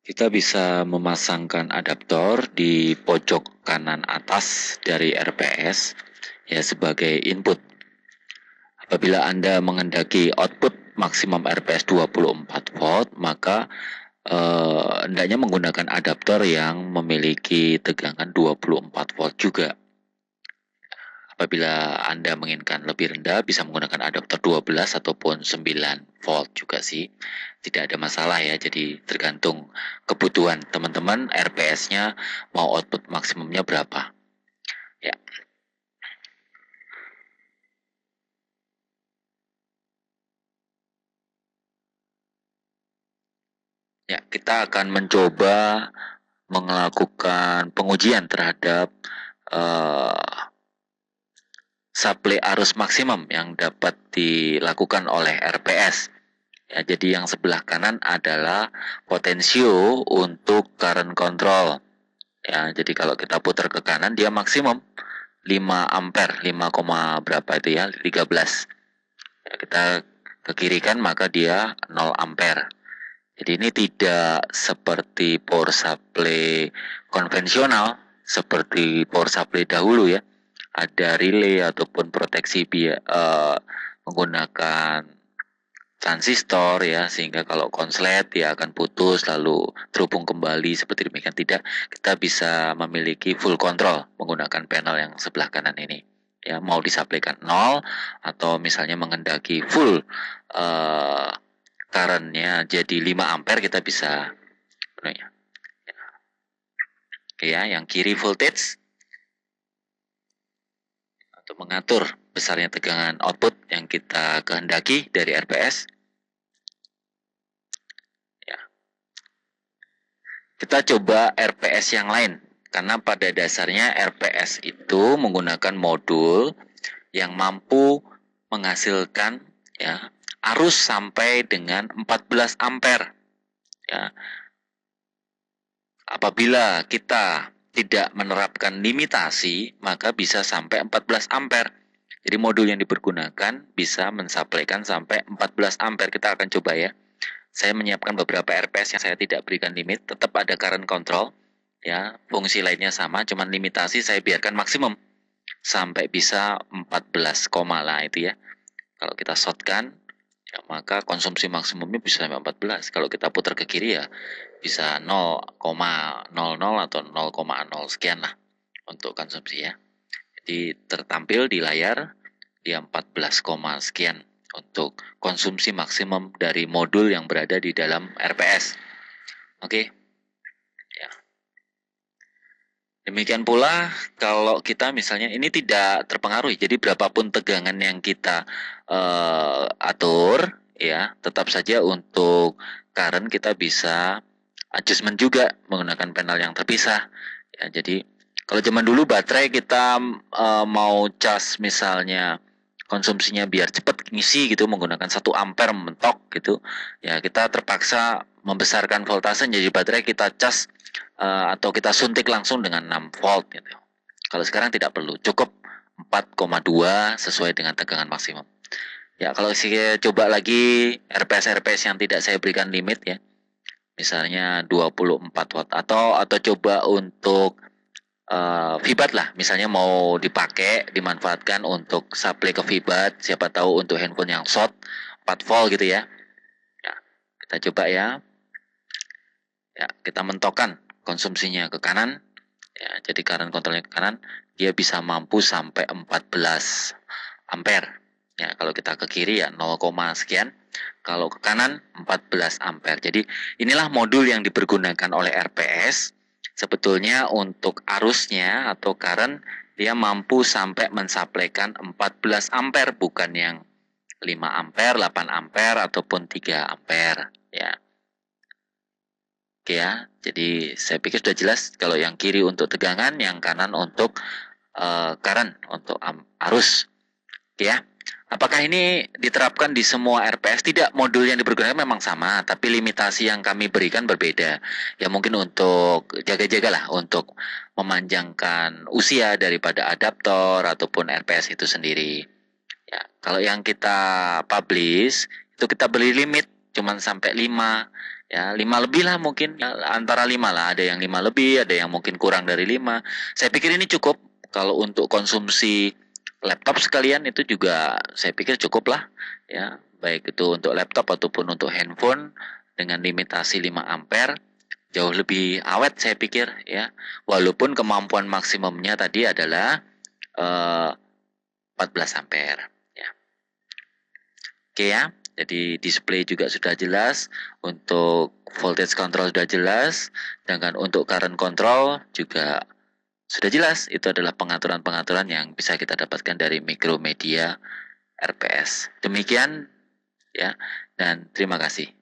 Kita bisa memasangkan adaptor di pojok kanan atas dari RPS ya sebagai input. Apabila Anda mengendaki output maksimum RPS 24 volt, maka hendaknya menggunakan adaptor yang memiliki tegangan 24 volt juga. Apabila Anda menginginkan lebih rendah, bisa menggunakan adaptor 12 ataupun 9 volt juga sih. Tidak ada masalah ya, jadi tergantung kebutuhan teman-teman, RPS-nya mau output maksimumnya berapa. Ya. Ya, kita akan mencoba melakukan pengujian terhadap suplai arus maksimum yang dapat dilakukan oleh RPS. Ya, jadi yang sebelah kanan adalah potensio untuk current control. Ya, jadi kalau kita putar ke kanan dia maksimum 5 ampere, 5, berapa itu ya? 13. Ya, kita ke kiri kan maka dia 0 ampere. Jadi ini tidak seperti power supply konvensional seperti power supply dahulu ya. Ada relay ataupun proteksi menggunakan transistor ya, sehingga kalau konslet dia akan putus lalu terhubung kembali seperti demikian. Tidak, kita bisa memiliki full control menggunakan panel yang sebelah kanan ini ya, mau disampaikan 0 atau misalnya mengendaki full currentnya jadi 5 ampere kita bisa penuhnya. Oke ya, yang kiri voltage untuk mengatur besarnya tegangan output yang kita kehendaki dari RPS. Ya. Kita coba RPS yang lain, karena pada dasarnya RPS itu menggunakan modul yang mampu menghasilkan ya arus sampai dengan 14 ampere. Ya. Apabila kita tidak menerapkan limitasi, maka bisa sampai 14 ampere. Jadi modul yang dipergunakan bisa mensuplaikan sampai 14 ampere. Kita akan coba ya. Saya menyiapkan beberapa RPS yang saya tidak berikan limit, tetap ada current control. Ya, fungsi lainnya sama, cuman limitasi saya biarkan maksimum sampai bisa 14, lah itu ya. Kalau kita shortkan, ya maka konsumsi maksimumnya bisa sampai 14. Kalau kita putar ke kiri ya bisa 0,00 atau 0,0 sekian lah untuk konsumsi ya. Jadi tertampil di layar dia 14, sekian untuk konsumsi maksimum dari modul yang berada di dalam RPS. Oke. Ya. Demikian pula kalau kita misalnya ini tidak terpengaruhi, jadi berapapun tegangan yang kita atur, ya tetap saja untuk current kita bisa adjustment juga menggunakan panel yang terpisah. Ya, jadi kalau zaman dulu baterai kita mau cas misalnya konsumsinya biar cepat ngisi gitu menggunakan 1 ampere mentok gitu, ya kita terpaksa membesarkan voltase jadi baterai kita cas atau kita suntik langsung dengan 6 volt gitu. Kalau sekarang tidak perlu, cukup 4,2 sesuai dengan tegangan maksimum. Ya kalau saya coba lagi RPS yang tidak saya berikan limit ya, misalnya 24 watt atau coba untuk Vibat lah, misalnya mau dipakai dimanfaatkan untuk supply ke Vibat, siapa tahu untuk handphone yang short 4 volt gitu ya. Ya, kita coba ya. Ya, kita mentokkan konsumsinya ke kanan. Ya, jadi current kontrolnya ke kanan, dia bisa mampu sampai 14 ampere. Ya, kalau kita ke kiri ya 0, sekian. Kalau ke kanan 14 ampere. Jadi inilah modul yang dipergunakan oleh RPS. Sebetulnya untuk arusnya atau current dia mampu sampai mensuplaikan 14 ampere, bukan yang 5 ampere, 8 ampere ataupun 3 ampere ya. Oke ya, jadi saya pikir sudah jelas kalau yang kiri untuk tegangan, yang kanan untuk current, untuk arus. Oke ya. Apakah ini diterapkan di semua RPS? Tidak, modul yang dipergunakan memang sama, tapi limitasi yang kami berikan berbeda. Ya mungkin untuk jaga-jagalah untuk memanjangkan usia daripada adaptor ataupun RPS itu sendiri. Ya, kalau yang kita publish itu kita beri limit cuman sampai 5. Ya, 5 lebih lah mungkin, ya, antara 5 lah, ada yang 5 lebih, ada yang mungkin kurang dari 5. Saya pikir ini cukup kalau untuk konsumsi laptop sekalian, itu juga saya pikir cukup lah, ya, baik itu untuk laptop ataupun untuk handphone dengan limitasi 5 ampere jauh lebih awet saya pikir, ya. Walaupun kemampuan maksimumnya tadi adalah 14 ampere, ya. Oke ya. Jadi display juga sudah jelas, untuk voltage control sudah jelas, sedangkan untuk current control juga sudah jelas. Itu adalah pengaturan-pengaturan yang bisa kita dapatkan dari Micromedia RPS. Demikian ya, dan terima kasih.